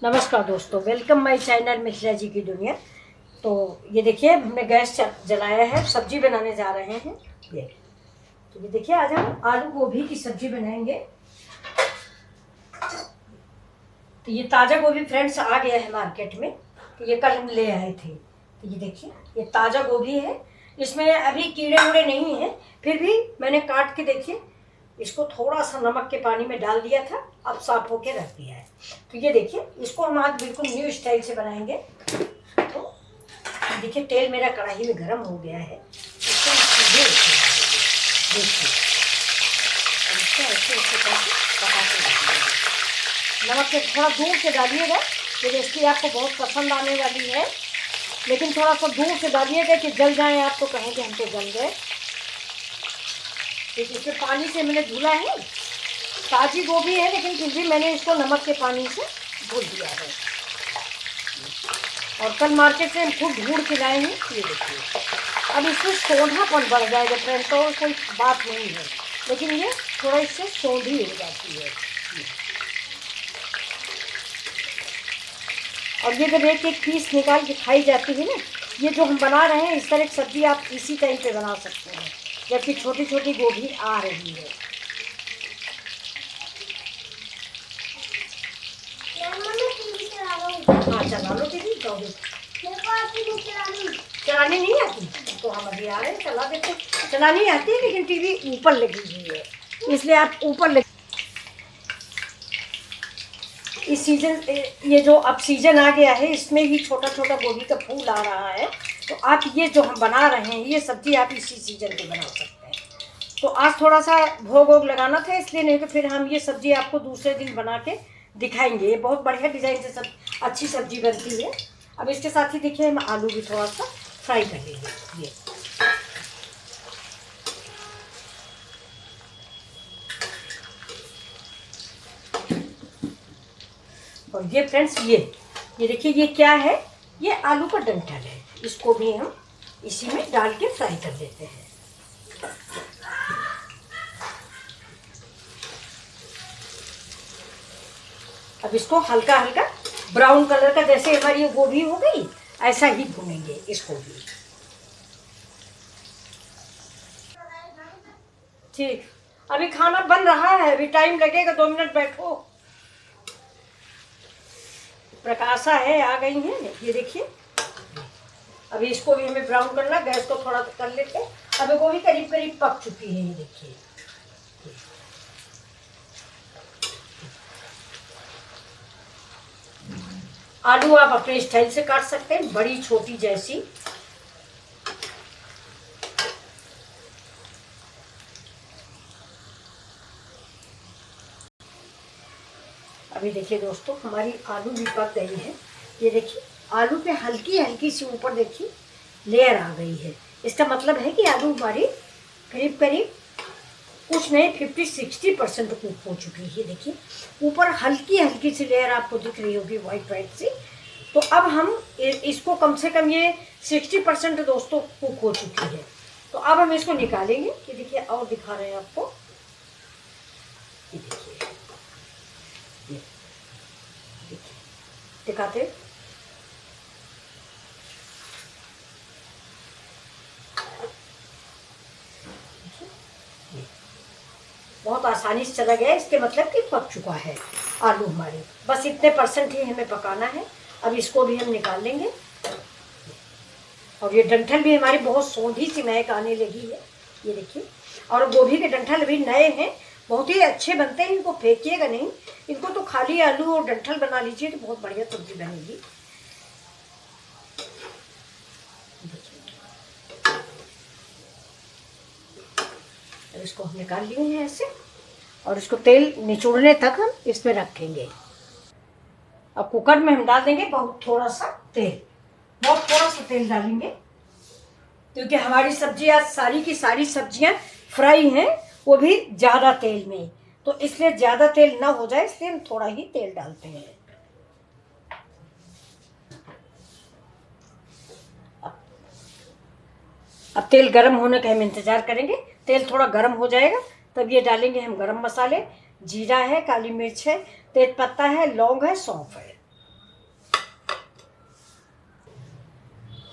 नमस्कार दोस्तों, welcome my channel Mishra ji की दुनिया। तो ये देखिए, हमने गैस जलाया है, सब्जी बनाने जा रहे हैं। ये तो ये देखिए, आज हम आलू गोभी की सब्जी बनाएंगे। तो ये ताज़ा गोभी फ्रेंड्स आ गया है मार्केट में। तो ये कल हम ले आए थे। तो ये देखिए, ये ताज़ा गोभी है, इसमें अभी कीड़े उड़े नहीं हैं। फिर भी मैंने काट के देखिए, इसको थोड़ा सा नमक के पानी में डाल दिया था, अब साफ होके रख दिया है। तो ये देखिए, इसको हम आज बिल्कुल न्यू स्टाइल से बनाएंगे। तो देखिए, तेल मेरा कढ़ाई में गर्म हो गया है। इसको सीधे देखिए, ऐसे ऐसे ऐसे करके पकाते रहिएगा। नमक के थोड़ा दूर से डालिएगा, ये रेसिपी आपको बहुत पसंद आने वाली है। लेकिन थोड़ा सा दूर से डालिएगा कि जल जाए, आप तो कहेंगे हम तो जल गए। इसमें पानी से मैंने धुला है, ताज़ी गोभी है, लेकिन फिर भी मैंने इसको नमक के पानी से धुल दिया है। और कल मार्केट से हम खुद ढूंढ के लाए हैं। ये देखिए, अब इसमें सोंधापन बढ़ जाएगा फ्रेंड, तो कोई बात नहीं है, लेकिन ये थोड़ा इससे सोंधी हो जाती है। और ये जब एक एक पीस निकाल के खाई जाती है ना, ये जो हम बना रहे हैं, इस तरह की सब्ज़ी आप इसी टाइम पे बना सकते हैं, जबकि छोटी छोटी गोभी आ रही है। हाँ, चला लो दीदी, चलानी नहीं आती तो हम अभी आ रहे हैं, चला देते। चलानी आती है, लेकिन टीवी ऊपर लगी हुई है, इसलिए आप ऊपर लग। इस सीजन, ये जो अब सीजन आ गया है, इसमें ही छोटा छोटा गोभी का फूल आ रहा है। तो आप ये जो हम बना रहे हैं, ये सब्जी आप इसी सीजन पे बना सकते हैं। तो आज थोड़ा सा भोग वोग लगाना था, इसलिए, नहीं तो फिर हम ये सब्जी आपको दूसरे दिन बना के दिखाएंगे। ये बहुत बढ़िया डिज़ाइन से सब अच्छी सब्जी बनती है। अब इसके साथ ही देखिए, हम आलू भी थोड़ा सा फ्राई कर लेंगे। ये और ये फ्रेंड्स, ये देखिए, ये क्या है, ये आलू का डंठल है। इसको भी हम इसी में डाल के फ्राई कर देते हैं। अब इसको हल्का हल्का ब्राउन कलर का, जैसे हमारी गोभी हो गई, ऐसा ही भूनेंगे इसको भी। ठीक, अभी खाना बन रहा है, अभी टाइम लगेगा, 2 मिनट बैठो। प्रकाशा है, आ गई हैं, ये देखिए। अभी इसको भी हमें ब्राउन करना, गैस को थोड़ा कर लेते हैं। अभी गोभी करीब करीब पक चुकी है, ये देखिए। आलू आप अपने स्टाइल से काट सकते हैं, बड़ी छोटी जैसी। अभी देखिए दोस्तों, हमारी आलू भी पक गई है। ये देखिए, आलू पे हल्की हल्की सी ऊपर देखिए लेयर आ गई है। इसका मतलब है कि आलू हमारी करीब करीब कुछ नहीं, 50-60% कुक हो चुकी है। देखिए, ऊपर हल्की हल्की सी लेयर आपको दिख रही होगी, वाइट वाइट सी। तो अब हम इसको कम से कम, ये 60% दोस्तों कुक हो चुकी है। तो अब हम इसको निकालेंगे। ये देखिए, और दिखा रहे हैं आपको, ये देखिए, ये देखिए, दिखाते। बहुत आसानी से चला गया, इसके मतलब कि पक चुका है आलू हमारे। बस इतने % ही हमें पकाना है। अब इसको भी हम निकाल लेंगे। और ये डंठल भी हमारी बहुत सौंधी सी महक आने लगी है, ये देखिए। और गोभी के डंठल अभी नए हैं, बहुत ही अच्छे बनते हैं, इनको फेंकिएगा नहीं। इनको तो खाली आलू और डंठल बना लीजिए, तो बहुत बढ़िया सब्जी बनेगी। इसको हम निकाल लिए हैं ऐसे, और इसको तेल निचोड़ने तक हम इसमें रखेंगे। अब कुकर में हम डाल देंगे बहुत थोड़ा सा तेल, बहुत थोड़ा सा तेल डालेंगे, क्योंकि हमारी सब्जी आज सारी की सारी सब्जियां फ्राई हैं, वो भी ज़्यादा तेल में। तो इसलिए ज़्यादा तेल ना हो जाए, इसलिए हम थोड़ा ही तेल डालते हैं। अब तेल गर्म होने का हम इंतज़ार करेंगे। तेल थोड़ा गर्म हो जाएगा, तब ये डालेंगे हम गरम मसाले। जीरा है, काली मिर्च है, तेज पत्ता है, लौंग है, सौंफ है।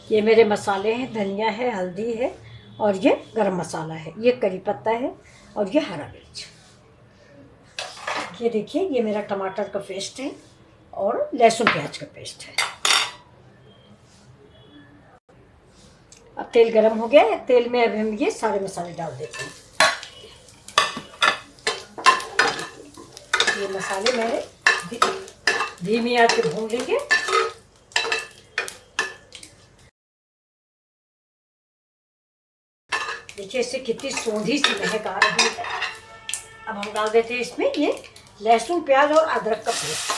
ये मेरे मसाले हैं, धनिया है, हल्दी है और ये गरम मसाला है, ये करी पत्ता है और ये हरा मिर्च। ये देखिए, ये मेरा टमाटर का पेस्ट है और लहसुन प्याज का पेस्ट है। अब तेल गरम हो गया है, तेल में अब हम ये सारे मसाले डाल देते हैं। ये मसाले मेरे धीमी आंच पे भून लेंगे। देखिए इससे कितनी सोंधी सी महक आ रही है। अब हम डाल देते हैं इसमें ये लहसुन प्याज और अदरक का पेस्ट।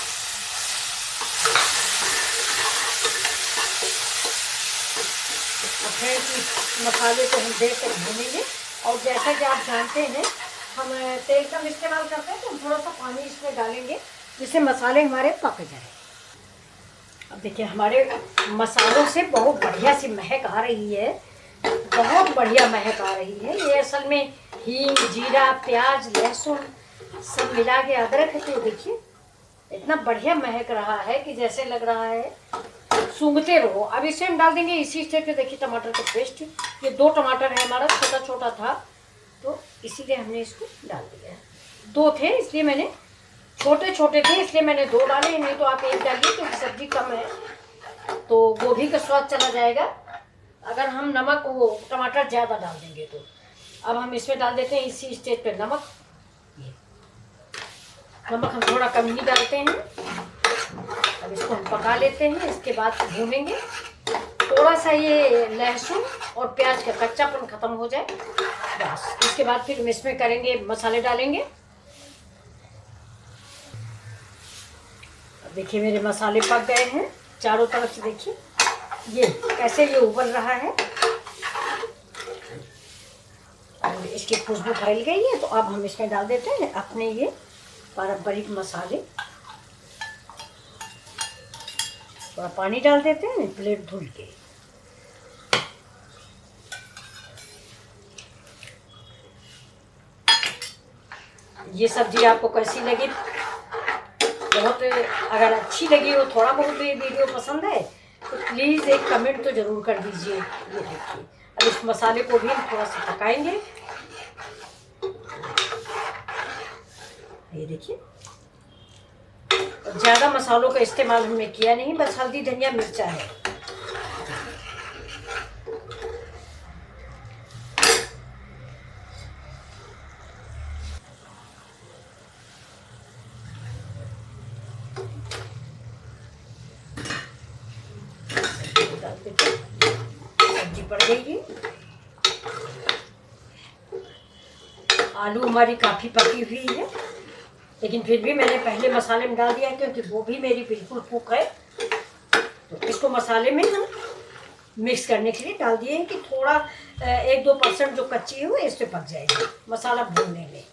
अब इस मसाले को हम देकर भूनेंगे और जैसा कि आप जानते हैं हम तेल कम इस्तेमाल करते हैं तो हम थोड़ा सा पानी इसमें डालेंगे जिससे मसाले हमारे पक जाए। अब देखिए हमारे मसालों से बहुत बढ़िया सी महक आ रही है, बहुत बढ़िया महक आ रही है। ये असल में हींग, जीरा, प्याज, लहसुन सब मिला के अदरक है। तो देखिए इतना बढ़िया महक रहा है कि जैसे लग रहा है सूंघते रहो। अब इसे हम डाल देंगे इसी स्टेज पे। देखिए टमाटर का पेस्ट, ये 2 टमाटर है हमारा, छोटा छोटा था तो इसीलिए हमने इसको डाल दिया। 2 थे इसलिए मैंने, छोटे छोटे थे इसलिए मैंने 2 डाले, नहीं तो आप 1 डालिए क्योंकि सब्जी कम है तो गोभी का स्वाद चला जाएगा अगर हम नमक वो टमाटर ज़्यादा डाल देंगे तो। अब हम इसमें डाल देते हैं इसी स्टेज पे नमक। नमक हम थोड़ा कम ही डालते हैं। अब इसको हम पका लेते हैं, इसके बाद भूनेंगे थोड़ा सा ये लहसुन और प्याज का कच्चापन ख़त्म हो जाए बस। इसके बाद फिर हम इसमें करेंगे, मसाले डालेंगे। अब देखिए मेरे मसाले पक गए हैं चारों तरफ से। देखिए ये कैसे ये उबल रहा है और इसकी खुशबू फैल गई है। तो अब हम इसमें डाल देते हैं अपने ये पारंपरिक मसाले। थोड़ा पानी डाल देते हैं प्लेट धुल के। ये सब्जी आपको कैसी लगी? बहुत, अगर अच्छी लगी हो, थोड़ा बहुत भी वीडियो पसंद है तो प्लीज़ एक कमेंट तो ज़रूर कर दीजिए। ये देखिए अब इस मसाले को भी हम थोड़ा सा पकाएंगे। ये देखिए ज़्यादा मसालों का इस्तेमाल हमने किया नहीं, बस हल्दी, धनिया, मिर्चा है। सब्जी पड़ गई है। आलू हमारी काफ़ी पकी हुई है लेकिन फिर भी मैंने पहले मसाले में डाल दिया क्योंकि वो भी मेरी बिल्कुल कुक है। तो इसको मसाले में हम मिक्स करने के लिए डाल दिए हैं कि थोड़ा 1-2% जो कच्ची है वो इस पे पक जाएगी मसाला भूनने में।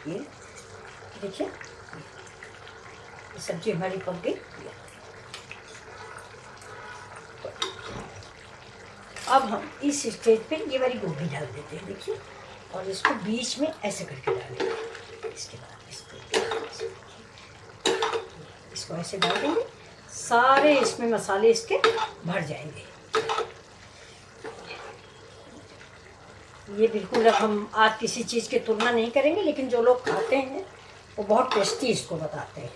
ये देखिए सब्जी हमारी पक गई। अब हम इस स्टेज पे ये वाली गोभी डाल देते हैं। देखिए और इसको बीच में ऐसे करके डालेंगे। इसके बाद इसको ऐसे डाल देंगे, सारे इसमें मसाले इसके भर जाएंगे। ये बिल्कुल अब हम आज किसी चीज़ की तुलना नहीं करेंगे लेकिन जो लोग खाते हैं वो बहुत टेस्टी इसको बताते हैं।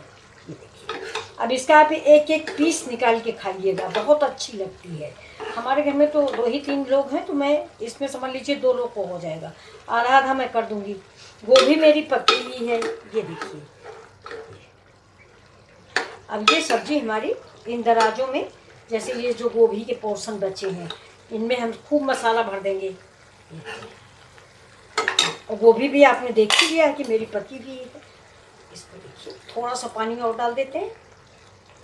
ये देखिए अब इसका आप एक एक पीस निकाल के खाइएगा, बहुत अच्छी लगती है। हमारे घर में तो 2 ही 3 लोग हैं तो मैं इसमें समझ लीजिए 2 लोग को हो जाएगा, आधा आधा मैं कर दूंगी। गोभी मेरी पकी हुई है। ये देखिए अब ये सब्जी हमारी इन दराजों में, जैसे ये जो गोभी के पोर्शन बचे हैं इनमें हम खूब मसाला भर देंगे। और गोभी भी आपने देख ही लिया है कि मेरी पकी हुई है। इसको देखिए थोड़ा सा पानी और डाल देते हैं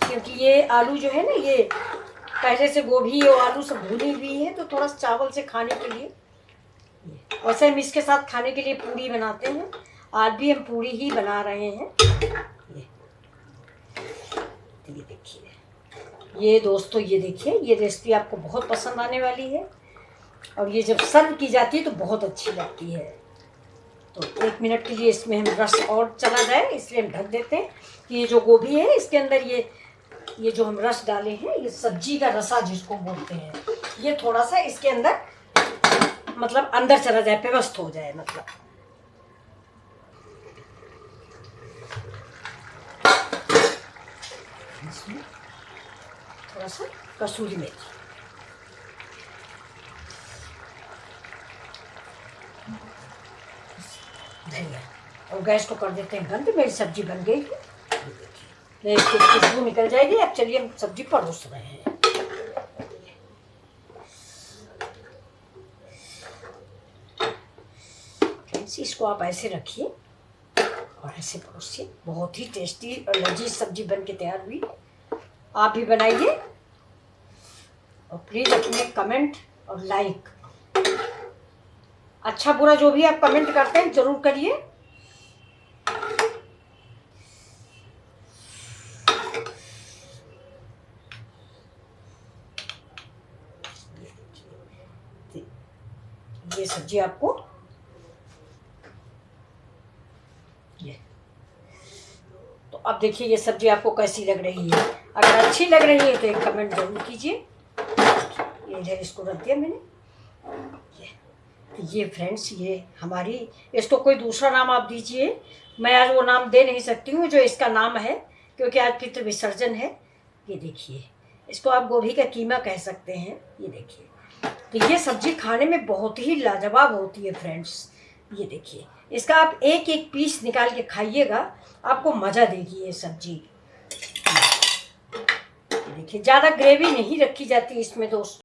क्योंकि ये आलू जो है ना ये पहले से गोभी और आलू सब भुनी हुई है तो थोड़ा सा चावल से खाने के लिए वैसे हम इसके साथ खाने के लिए पूरी बनाते हैं, आज भी हम पूरी ही बना रहे हैं। ये देखिए, ये दोस्तों ये देखिए, ये रेसिपी आपको बहुत पसंद आने वाली है और ये जब सर्व की जाती है तो बहुत अच्छी लगती है। तो 1 मिनट के लिए इसमें हम रस और चला जाए इसलिए हम ढक देते हैं कि ये जो गोभी है इसके अंदर ये जो हम रस डाले हैं, ये सब्जी का रसा जिसको बोलते हैं, ये थोड़ा सा इसके अंदर मतलब अंदर चला जाए, पेवस्त हो जाए। मतलब इसमें थोड़ा सा कसूरी मेथी, धनिया, और गैस को कर देते हैं बंद। मेरी सब्जी बन गई है, नहीं इसकी खुशबू निकल जाएगी। अब चलिए हम सब्जी परोस रहे हैं। इसको आप ऐसे रखिए और ऐसे परोसिए, बहुत ही टेस्टी और लजीज सब्जी बन के तैयार हुई। आप भी बनाइए और प्लीज़ अपने कमेंट और लाइक, अच्छा बुरा जो भी आप कमेंट करते हैं ज़रूर करिए। ये सब्जी आपको ये तो अब देखिए ये सब्जी आपको कैसी लग रही है। अगर अच्छी लग रही है तो एक कमेंट जरूर कीजिए। ये इधर इसको रख दिया मैंने। ये फ्रेंड्स, ये हमारी, इसको कोई दूसरा नाम आप दीजिए, मैं आज वो नाम दे नहीं सकती हूँ जो इसका नाम है, क्योंकि आज पितृ विसर्जन है। ये देखिए, इसको आप गोभी का कीमा कह सकते हैं। ये देखिए, तो ये सब्जी खाने में बहुत ही लाजवाब होती है फ्रेंड्स। ये देखिए, इसका आप एक एक पीस निकाल के खाइएगा, आपको मज़ा देगी ये सब्जी। देखिए, ज़्यादा ग्रेवी नहीं रखी जाती इसमें दोस्तों।